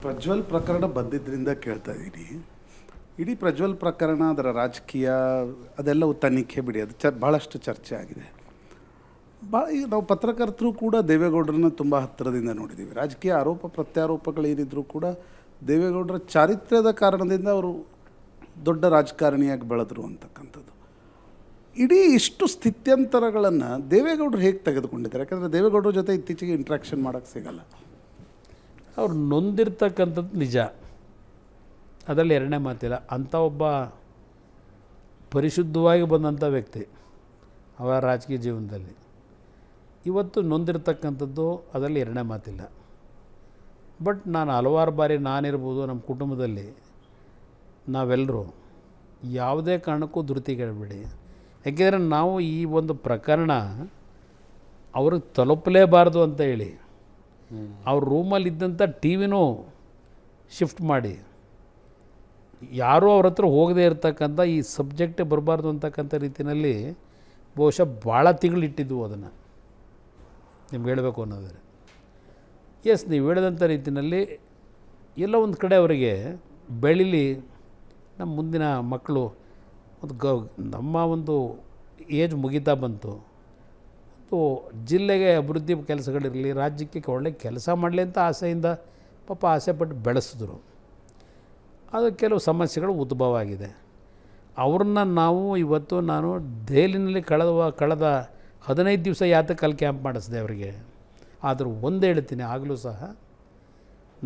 ಪ್ರಜ್ವಲ್ ಪ್ರಕರಣ ಬಂದಿದ್ದರಿಂದ ಕೇಳ್ತಾ ಇದ್ದೀನಿ. ಇಡೀ ಪ್ರಜ್ವಲ್ ಪ್ರಕರಣ, ಅದರ ರಾಜಕೀಯ ಅದೆಲ್ಲವೂ ತನಿಖೆ ಬಿಡಿ, ಅದು ಭಾಳಷ್ಟು ಚರ್ಚೆ ಆಗಿದೆ. ಈಗ ನಾವು ಪತ್ರಕರ್ತರು ಕೂಡ ದೇವೇಗೌಡರನ್ನ ತುಂಬ ಹತ್ತಿರದಿಂದ ನೋಡಿದ್ದೀವಿ. ರಾಜಕೀಯ ಆರೋಪ ಪ್ರತ್ಯಾರೋಪಗಳೇನಿದ್ರೂ ಕೂಡ ದೇವೇಗೌಡರ ಚಾರಿತ್ರ್ಯದ ಕಾರಣದಿಂದ ಅವರು ದೊಡ್ಡ ರಾಜಕಾರಣಿಯಾಗಿ ಬೆಳೆದರು ಅಂತಕ್ಕಂಥದ್ದು. ಇಡೀ ಇಷ್ಟು ಸ್ಥಿತ್ಯಂತರಗಳನ್ನು ದೇವೇಗೌಡರು ಹೇಗೆ ತೆಗೆದುಕೊಂಡಿದ್ದಾರೆ? ಯಾಕಂದರೆ ದೇವೇಗೌಡರ ಜೊತೆ ಇತ್ತೀಚೆಗೆ ಇಂಟ್ರ್ಯಾಕ್ಷನ್ ಮಾಡೋಕ್ಕೆ ಸಿಗಲ್ಲ. ಅವ್ರು ನೊಂದಿರ್ತಕ್ಕಂಥದ್ದು ನಿಜ, ಅದರಲ್ಲಿ ಎರಡನೇ ಮಾತಿಲ್ಲ. ಅಂಥ ಒಬ್ಬ ಪರಿಶುದ್ಧವಾಗಿ ಬಂದಂಥ ವ್ಯಕ್ತಿ ಅವರ ರಾಜಕೀಯ ಜೀವನದಲ್ಲಿ ಇವತ್ತು ನೊಂದಿರ್ತಕ್ಕಂಥದ್ದು ಅದರಲ್ಲಿ ಎರಡನೇ ಮಾತಿಲ್ಲ. ಬಟ್ ನಾನು ಹಲವಾರು ಬಾರಿ ನಾನಿರ್ಬೋದು, ನಮ್ಮ ಕುಟುಂಬದಲ್ಲಿ ನಾವೆಲ್ಲರೂ ಯಾವುದೇ ಕಾರಣಕ್ಕೂ ಧೃತಿಗೆಡಬೇಡಿ. ಯಾಕೆಂದರೆ ನಾವು ಈ ಒಂದು ಪ್ರಕರಣ ಅವ್ರಿಗೆ ತಲುಪಲೇಬಾರ್ದು ಅಂತ ಹೇಳಿ ಅವ್ರ ರೂಮಲ್ಲಿದ್ದಂಥ ಟಿ ವಿನೂ ಶಿಫ್ಟ್ ಮಾಡಿ, ಯಾರೂ ಅವ್ರ ಹತ್ರ ಹೋಗದೇ ಇರತಕ್ಕಂಥ ಈ ಸಬ್ಜೆಕ್ಟೇ ಬರಬಾರ್ದು ಅಂತಕ್ಕಂಥ ರೀತಿಯಲ್ಲಿ ಬಹುಶಃ ಭಾಳ ತಿಂಗಳಿಟ್ಟಿದ್ವು. ಅದನ್ನು ನಿಮ್ಗೆ ಹೇಳಬೇಕು ಅನ್ನೋದಾದರೆ ಎಸ್, ನೀವು ಹೇಳಿದಂಥ ರೀತಿಯಲ್ಲಿ ಎಲ್ಲ ಒಂದು ಕಡೆ ಅವರಿಗೆ ಬೆಳೀಲಿ, ನಮ್ಮ ಮುಂದಿನ ಮಕ್ಕಳು ಒಂದು ನಮ್ಮ ಒಂದು ಏಜ್ ಮುಗಿತಾ ಬಂತು, ಜಿಲ್ಲೆಗೆ ಅಭಿವೃದ್ಧಿ ಕೆಲಸಗಳಿರಲಿ, ರಾಜ್ಯಕ್ಕೆ ಒಳ್ಳೆ ಕೆಲಸ ಮಾಡಲಿ ಅಂತ ಆಸೆಯಿಂದ ಪಾಪ ಆಸೆಪಟ್ಟು ಬೆಳೆಸಿದ್ರು. ಅದು ಕೆಲವು ಸಮಸ್ಯೆಗಳು ಉದ್ಭವ ಆಗಿದೆ. ಅವ್ರನ್ನ ನಾವು ಇವತ್ತು ನಾನು ದೆಹಲಿನಲ್ಲಿ ಕಳೆದ 15 ದಿವಸ ಯಾತಕ್ಕೆ ಅಲ್ಲಿ ಕ್ಯಾಂಪ್ ಮಾಡಿಸಿದೆ ಅವರಿಗೆ. ಆದರೂ ಒಂದು ಹೇಳ್ತೀನಿ, ಆಗಲೂ ಸಹ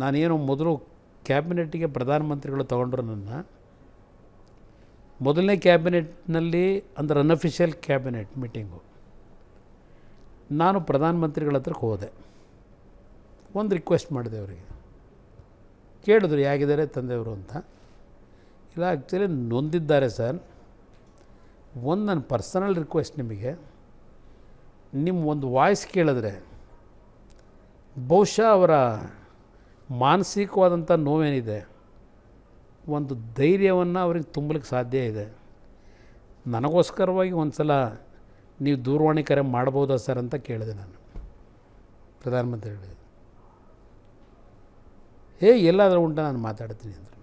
ನಾನೇನು ಮೊದಲು ಕ್ಯಾಬಿನೆಟ್ಗೆ ಪ್ರಧಾನಮಂತ್ರಿಗಳು ತೊಗೊಂಡ್ರು. ನನ್ನ ಮೊದಲನೇ ಕ್ಯಾಬಿನೆಟ್ನಲ್ಲಿ ಅಂದರೆ ಅನ್ಅಫಿಷಿಯಲ್ ಕ್ಯಾಬಿನೆಟ್ ಮೀಟಿಂಗು, ನಾನು ಪ್ರಧಾನಮಂತ್ರಿಗಳ ಹತ್ರಕ್ಕೆ ಹೋದೆ. ಒಂದು ರಿಕ್ವೆಸ್ಟ್ ಮಾಡಿದೆ ಅವರಿಗೆ. ಕೇಳಿದ್ರು ಹೇಗಿದ್ದಾರೆ ತಂದೆಯವರು ಅಂತ. ಇಲ್ಲ, ಆ್ಯಕ್ಚುಲಿ ನೊಂದಿದ್ದಾರೆ ಸರ್. ಒಂದು ನನ್ನ ಪರ್ಸನಲ್ ರಿಕ್ವೆಸ್ಟ್ ನಿಮಗೆ, ನಿಮ್ಮ ಒಂದು ವಾಯ್ಸ್ ಕೇಳಿದ್ರೆ ಬಹುಶಃ ಅವರ ಮಾನಸಿಕವಾದಂಥ ನೋವೇನಿದೆ, ಒಂದು ಧೈರ್ಯವನ್ನು ಅವ್ರಿಗೆ ತುಂಬಲಿಕ್ಕೆ ಸಾಧ್ಯ ಇದೆ. ನನಗೋಸ್ಕರವಾಗಿ ಒಂದು ಸಲ ನೀವು ದೂರವಾಣಿ ಕರೆ ಮಾಡ್ಬೋದಾ ಸರ್ ಅಂತ ಕೇಳಿದೆ ನಾನು ಪ್ರಧಾನಮಂತ್ರಿಗಳಿಗೆ. ಎಲ್ಲಾದರೂ ಉಂಟ ನಾನು ಮಾತಾಡ್ತೀನಿ ಅಂದರು.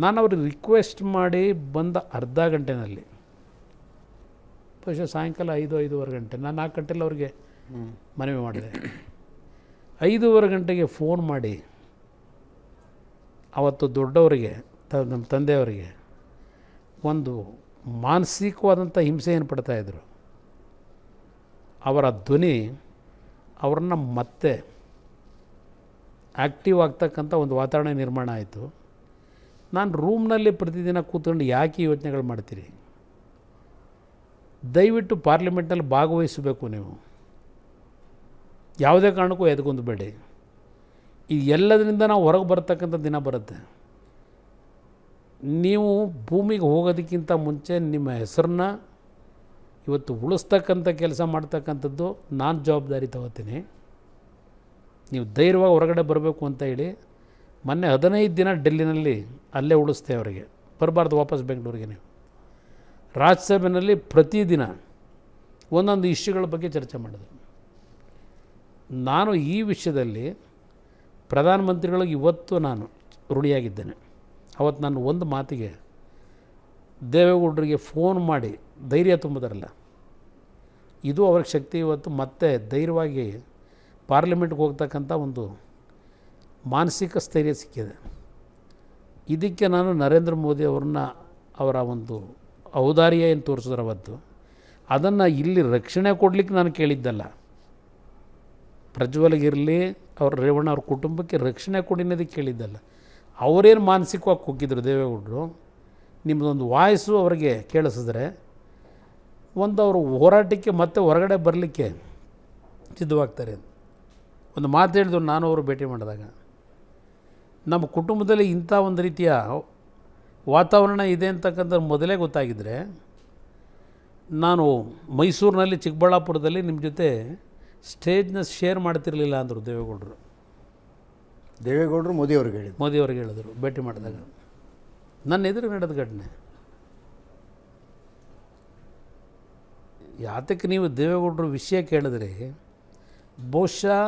ನಾನು ಅವ್ರಿಗೆ ರಿಕ್ವೆಸ್ಟ್ ಮಾಡಿ ಬಂದ ಅರ್ಧ ಗಂಟೆನಲ್ಲಿ, ಬಹುಶಃ ಸಾಯಂಕಾಲ 5-5:15 ಗಂಟೆ, ನಾನು 4 ಗಂಟೆಲಿ ಅವ್ರಿಗೆ ಮನವಿ ಮಾಡಿದೆ. 5:15 ಗಂಟೆಗೆ ಫೋನ್ ಮಾಡಿ ಅವತ್ತು ದೊಡ್ಡವರಿಗೆ, ನಮ್ಮ ತಂದೆಯವರಿಗೆ ಒಂದು ಮಾನಸಿಕವಾದಂಥ ಹಿಂಸೆ ಏನು ಪಡ್ತಾಯಿದ್ರು, ಅವರ ಧ್ವನಿ ಅವ್ರನ್ನ ಮತ್ತೆ ಆ್ಯಕ್ಟಿವ್ ಆಗ್ತಕ್ಕಂಥ ಒಂದು ವಾತಾವರಣ ನಿರ್ಮಾಣ ಆಯಿತು. ನಾನು ರೂಮ್ನಲ್ಲಿ ಪ್ರತಿದಿನ ಕೂತ್ಕೊಂಡು ಯಾಕೆ ಯೋಚನೆಗಳು ಮಾಡ್ತೀರಿ? ದಯವಿಟ್ಟು ಪಾರ್ಲಿಮೆಂಟಲ್ಲಿ ಭಾಗವಹಿಸಬೇಕು ನೀವು, ಯಾವುದೇ ಕಾರಣಕ್ಕೂ ಎದ್ಕೊಂಡ್ಬೇಡಿ. ಈ ಎಲ್ಲದರಿಂದ ನಾವು ಹೊರಗೆ ಬರ್ತಕ್ಕಂಥ ದಿನ ಬರುತ್ತೆ. ನೀವು ಭೂಮಿಗೆ ಹೋಗೋದಕ್ಕಿಂತ ಮುಂಚೆ ನಿಮ್ಮ ಹೆಸರನ್ನ ಇವತ್ತು ಉಳಿಸ್ತಕ್ಕಂಥ ಕೆಲಸ ಮಾಡ್ತಕ್ಕಂಥದ್ದು ನಾನು ಜವಾಬ್ದಾರಿ ತಗೋತೀನಿ. ನೀವು ಧೈರ್ಯವಾಗಿ ಹೊರಗಡೆ ಬರಬೇಕು ಅಂತ ಹೇಳಿ ಮೊನ್ನೆ 15 ದಿನ ಡೆಲ್ಲಿನಲ್ಲಿ ಅಲ್ಲೇ ಉಳಿಸ್ತೆ ಅವರಿಗೆ. ಬರಬಾರ್ದು ವಾಪಸ್ ಬೆಂಗಳೂರಿಗೆ. ನೀವು ರಾಜ್ಯಸಭೆಯಲ್ಲಿ ಪ್ರತಿದಿನ ಒಂದೊಂದು ಇಶ್ಯೂಗಳ ಬಗ್ಗೆ ಚರ್ಚೆ ಮಾಡಿದ್ರು. ನಾನು ಈ ವಿಷಯದಲ್ಲಿ ಪ್ರಧಾನಮಂತ್ರಿಗಳಿಗೆ ಇವತ್ತು ನಾನು ಋಣಿಯಾಗಿದ್ದೇನೆ. ಅವತ್ತು ನಾನು ಒಂದು ಮಾತಿಗೆ ದೇವೇಗೌಡರಿಗೆ ಫೋನ್ ಮಾಡಿ ಧೈರ್ಯ ತುಂಬಿದಾರಲ್ಲ, ಇದು ಅವ್ರಿಗೆ ಶಕ್ತಿ. ಇವತ್ತು ಮತ್ತೆ ಧೈರ್ಯವಾಗಿ ಪಾರ್ಲಿಮೆಂಟ್ಗೆ ಹೋಗ್ತಕ್ಕಂಥ ಒಂದು ಮಾನಸಿಕ ಸ್ಥೈರ್ಯ ಸಿಕ್ಕಿದೆ. ಇದಕ್ಕೆ ನಾನು ನರೇಂದ್ರ ಮೋದಿ ಅವ್ರನ್ನ, ಅವರ ಒಂದು ಔದಾರ್ಯ ಏನು ತೋರಿಸಿದ್ರು ಅವತ್ತು, ಅದನ್ನು ಇಲ್ಲಿ ರಕ್ಷಣೆ ಕೊಡಲಿಕ್ಕೆ ನಾನು ಕೇಳಿದ್ದಲ್ಲ. ಪ್ರಜ್ವಲ್ಗಿರಲಿ, ಅವ್ರ ರೇವಣ್ಣ ಅವ್ರ ಕುಟುಂಬಕ್ಕೆ ರಕ್ಷಣೆ ಕೊಡಿನೋದಕ್ಕೆ ಕೇಳಿದ್ದಲ್ಲ. ಅವರೇನು ಮಾನಸಿಕವಾಗಿ ಕುಗ್ಗಿದ್ರು ದೇವೇಗೌಡರು. ನಿಮ್ಮದೊಂದು ವಾಯ್ಸು ಅವರಿಗೆ ಕೇಳಿಸಿದ್ರೆ ಒಂದು ಅವರು ಹೋರಾಟಕ್ಕೆ ಮತ್ತೆ ಹೊರಗಡೆ ಬರಲಿಕ್ಕೆ ಸಿದ್ಧವಾಗ್ತಾರೆ. ಒಂದು ಮಾತು ಹೇಳಿದ್ರು ನಾನು ಅವರು ಭೇಟಿ ಮಾಡಿದಾಗ, ನಮ್ಮ ಕುಟುಂಬದಲ್ಲಿ ಇಂಥ ಒಂದು ರೀತಿಯ ವಾತಾವರಣ ಇದೆ ಅಂತಕ್ಕಂಥ ಮೊದಲೇ ಗೊತ್ತಾಗಿದ್ದರೆ ನಾನು ಮೈಸೂರಿನಲ್ಲಿ, ಚಿಕ್ಕಬಳ್ಳಾಪುರದಲ್ಲಿ ನಿಮ್ಮ ಜೊತೆ ಸ್ಟೇಜ್ನ ಶೇರ್ ಮಾಡ್ತಿರಲಿಲ್ಲ ಅಂದರು ದೇವೇಗೌಡರು. ಮೋದಿಯವ್ರಿಗೆ ಹೇಳಿದರು ಭೇಟಿ ಮಾಡಿದಾಗ. ನನ್ನ ಎದುರು ನಡೆದ ಘಟನೆ. ಯಾತಕ್ಕೆ ನೀವು ದೇವೇಗೌಡರು ವಿಷಯ ಕೇಳಿದ್ರೆ ಬಹುಶಃ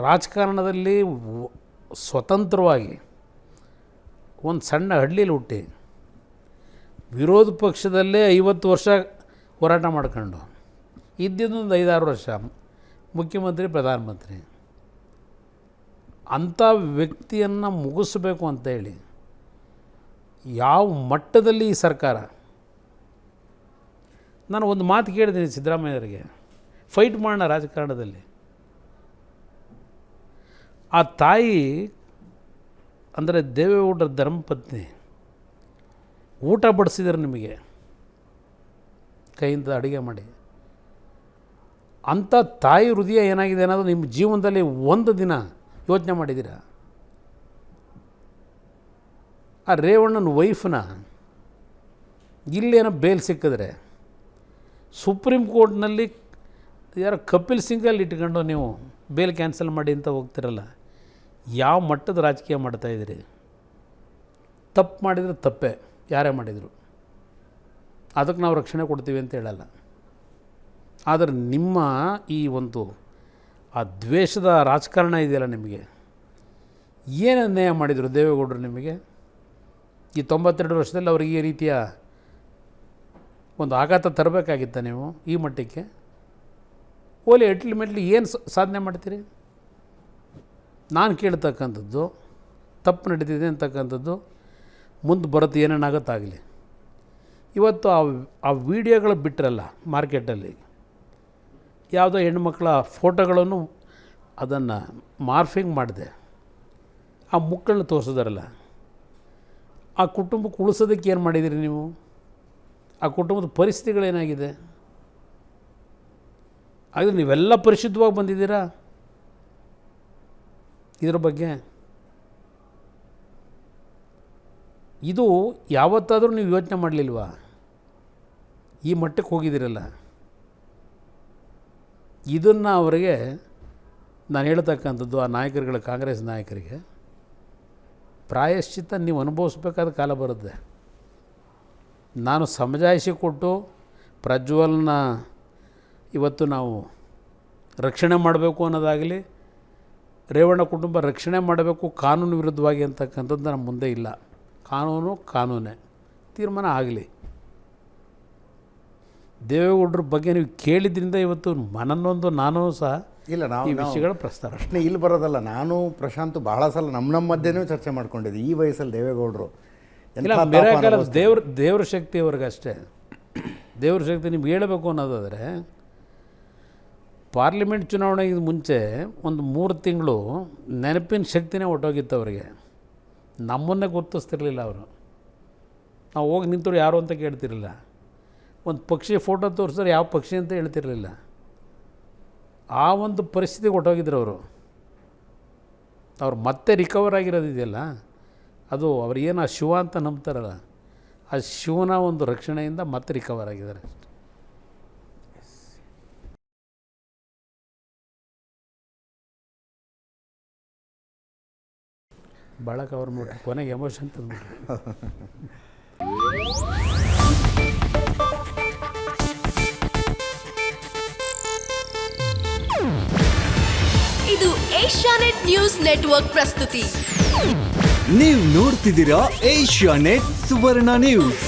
ರಾಜಕಾರಣದಲ್ಲಿ ಸ್ವತಂತ್ರವಾಗಿ ಒಂದು ಸಣ್ಣ ಹಳ್ಳಿಲಿ ಹುಟ್ಟಿ ವಿರೋಧ ಪಕ್ಷದಲ್ಲೇ 50 ವರ್ಷ ಹೋರಾಟ ಮಾಡ್ಕೊಂಡು ಇದ್ದಿದ್ದೊಂದು 5-6 ವರ್ಷ ಮುಖ್ಯಮಂತ್ರಿ ಪ್ರಧಾನಮಂತ್ರಿ ಅಂಥ ವ್ಯಕ್ತಿಯನ್ನು ಮುಗಿಸ್ಬೇಕು ಅಂತೇಳಿ ಯಾವ ಮಟ್ಟದಲ್ಲಿ ಈ ಸರ್ಕಾರ, ನಾನು ಒಂದು ಮಾತು ಕೇಳಿದ್ದೀನಿ ಸಿದ್ದರಾಮಯ್ಯವ್ರಿಗೆ, ಫೈಟ್ ಮಾಡೋಣ ರಾಜಕಾರಣದಲ್ಲಿ. ಆ ತಾಯಿ ಅಂದರೆ ದೇವೇಗೌಡರ ಧರ್ಮಪತ್ನಿ ಊಟ ಬಡಿಸಿದ್ರು ನಿಮಗೆ ಕೈಯಿಂದ ಅಡುಗೆ ಮಾಡಿ. ಅಂಥ ತಾಯಿ ಹೃದಯ ಏನಾಗಿದೆ ಅನ್ನೋದು ನಿಮ್ಮ ಜೀವನದಲ್ಲಿ ಒಂದು ದಿನ ಯೋಚನೆ ಮಾಡಿದ್ದೀರಾ? ಆ ರೇವಣ್ಣನ ವೈಫ್ನ ಇಲ್ಲೇನೋ ಬೇಲ್ ಸಿಕ್ಕಿದ್ರೆ ಸುಪ್ರೀಂ ಕೋರ್ಟ್ನಲ್ಲಿ ಯಾರೋ ಕಪಿಲ್ ಸಿಂಗಲ್ಲಿ ಇಟ್ಕೊಂಡು ನೀವು ಬೇಲ್ ಕ್ಯಾನ್ಸಲ್ ಮಾಡಿ ಅಂತ ಹೋಗ್ತಿರಲ್ಲ, ಯಾವ ಮಟ್ಟದ ರಾಜಕೀಯ ಮಾಡ್ತಾಯಿದ್ದೀರಿ? ತಪ್ಪು ಮಾಡಿದರೆ ತಪ್ಪೇ, ಯಾರೇ ಮಾಡಿದರು ಅದಕ್ಕೆ ನಾವು ರಕ್ಷಣೆ ಕೊಡ್ತೀವಿ ಅಂತ ಹೇಳಲ್ಲ. ಆದರೆ ನಿಮ್ಮ ಈ ಒಂದು ಆ ದ್ವೇಷದ ರಾಜಕಾರಣ ಇದೆಯಲ್ಲ, ನಿಮಗೆ ಏನು ಅನ್ಯಾಯ ಮಾಡಿದರು ದೇವೇಗೌಡರು ನಿಮಗೆ? ಈ 92 ವರ್ಷದಲ್ಲಿ ಅವ್ರಿಗೆ ಈ ರೀತಿಯ ಒಂದು ಆಘಾತ ತರಬೇಕಾಗಿತ್ತ ನೀವು ಈ ಮಟ್ಟಕ್ಕೆ? ಓಲಿ ಅಲ್ಟಿಮೇಟ್ಲಿ ಏನು ಸಾಧನೆ ಮಾಡ್ತೀರಿ? ನಾನು ಕೇಳ್ತಕ್ಕಂಥದ್ದು ತಪ್ಪು ನಡೀತಿದೆ ಅಂತಕ್ಕಂಥದ್ದು ಮುಂದೆ ಬರುತ್ತೆ, ಏನೇನಾಗುತ್ತಾಗಲಿ. ಇವತ್ತು ಆ ವಿಡಿಯೋಗಳು ಬಿಟ್ಟರಲ್ಲ ಮಾರ್ಕೆಟಲ್ಲಿ, ಯಾವುದೋ ಹೆಣ್ಮಕ್ಳ ಫೋಟೋಗಳನ್ನು ಅದನ್ನು ಮಾರ್ಫಿಂಗ್ ಮಾಡಿದೆ, ಆ ಮುಕ್ಕಳನ್ನ ತೋರಿಸಿದಾರಲ್ಲ, ಆ ಕುಟುಂಬಕ್ಕೆ ಉಳಿಸೋದಕ್ಕೆ ಏನು ಮಾಡಿದಿರಿ ನೀವು? ಆ ಕುಟುಂಬದ ಪರಿಸ್ಥಿತಿಗಳೇನಾಗಿದೆ? ಆದರೆ ನೀವೆಲ್ಲ ಪರಿಶುದ್ಧವಾಗಿ ಬಂದಿದ್ದೀರಾ ಇದರ ಬಗ್ಗೆ? ಇದು ಯಾವತ್ತಾದರೂ ನೀವು ಯೋಚನೆ ಮಾಡಲಿಲ್ವಾ? ಈ ಮಟ್ಟಕ್ಕೆ ಹೋಗಿದ್ದೀರಲ್ಲ, ಇದನ್ನು ಅವರಿಗೆ ನಾನು ಹೇಳ್ತಕ್ಕಂಥದ್ದು ಆ ನಾಯಕರುಗಳ, ಕಾಂಗ್ರೆಸ್ ನಾಯಕರಿಗೆ ಪ್ರಾಯಶ್ಚಿತ್ತ ನೀವು ಅನುಭವಿಸ್ಬೇಕಾದ ಕಾಲ ಬರುತ್ತೆ. ನಾನು ಸಮಜಾಯಿಷಿ ಕೊಟ್ಟು ಪ್ರಜ್ವಲ್ನ ಇವತ್ತು ನಾವು ರಕ್ಷಣೆ ಮಾಡಬೇಕು ಅನ್ನೋದಾಗಲಿ, ರೇವಣ್ಣ ಕುಟುಂಬ ರಕ್ಷಣೆ ಮಾಡಬೇಕು ಕಾನೂನು ವಿರುದ್ಧವಾಗಿ ಅಂತಕ್ಕಂಥದ್ದು ನಮ್ಮ ಮುಂದೆ ಇಲ್ಲ. ಕಾನೂನೇ ತೀರ್ಮಾನ ಆಗಲಿ. ದೇವೇಗೌಡರ ಬಗ್ಗೆ ನೀವು ಕೇಳಿದ್ರಿಂದ ಇವತ್ತು ನನ್ನೊಂದು ನಾನು ಸಹ ಇಲ್ಲ, ನಾವು ಈ ವಿಷಯಗಳ ಪ್ರಸ್ತಾವ ಪ್ರಶ್ನೆ ಇಲ್ಲಿ ಬರೋದಲ್ಲ. ನಾನು ಪ್ರಶಾಂತ್ ಬಹಳ ಸಲ ನಮ್ಮ ಮಧ್ಯೆನೂ ಚರ್ಚೆ ಮಾಡ್ಕೊಂಡಿದ್ದೆ. ಈ ವಯಸ್ಸಲ್ಲಿ ದೇವೇಗೌಡರು ಇಲ್ಲ, ಮಿರಾಕಲ್ ದೇವ್ರ ಶಕ್ತಿ ಅವ್ರಿಗಷ್ಟೇ. ದೇವ್ರ ಶಕ್ತಿ ನಿಮ್ಗೆ ಹೇಳಬೇಕು ಅನ್ನೋದಾದರೆ, ಪಾರ್ಲಿಮೆಂಟ್ ಚುನಾವಣೆಗೆ ಮುಂಚೆ ಒಂದು 3 ತಿಂಗಳು ನೆನಪಿನ ಶಕ್ತಿನೇ ಹೊಟ್ಟೋಗಿತ್ತು ಅವರಿಗೆ. ನಮ್ಮನ್ನೇ ಗುರುತಿಸ್ತಿರ್ಲಿಲ್ಲ ಅವರು. ನಾವು ಹೋಗಿ ನಿಂತರು ಯಾರು ಅಂತ ಕೇಳ್ತಿರಲಿಲ್ಲ. ಒಂದು ಪಕ್ಷಿ ಫೋಟೋ ತೋರಿಸಿದ್ರೆ ಯಾವ ಪಕ್ಷಿ ಅಂತ ಹೇಳ್ತಿರಲಿಲ್ಲ. ಆ ಒಂದು ಪರಿಸ್ಥಿತಿಗೆ ಹೊಟ್ಟೋಗಿದ್ರು ಅವ್ರು ಮತ್ತೆ ರಿಕವರ್ ಆಗಿರೋದಿದೆಯಲ್ಲ, ಅದು ಅವ್ರು ಏನು ಆ ಶಿವ ಅಂತ ನಂಬ್ತಾರಲ್ಲ, ಆ ಶಿವನ ಒಂದು ರಕ್ಷಣೆಯಿಂದ ಮತ್ತೆ ರಿಕವರ್ ಆಗಿದ್ದಾರೆ ಅಷ್ಟೆ. ಭಾಳ ಕವರ್ ಮಾಡಿ ಕೊನೆಗೆ ಎಮೋಷನ್ ತಂದ್ಬಿಟ್ರು. ಇದು ಏಷ್ಯಾನೆಟ್ ನ್ಯೂಸ್ ನೆಟ್ವರ್ಕ್ ಪ್ರಸ್ತುತಿ. ನೀವು ನೋಡ್ತಿದ್ದೀರಾ ಏಷ್ಯಾನೆಟ್ ಸುವರ್ಣ ನ್ಯೂಸ್.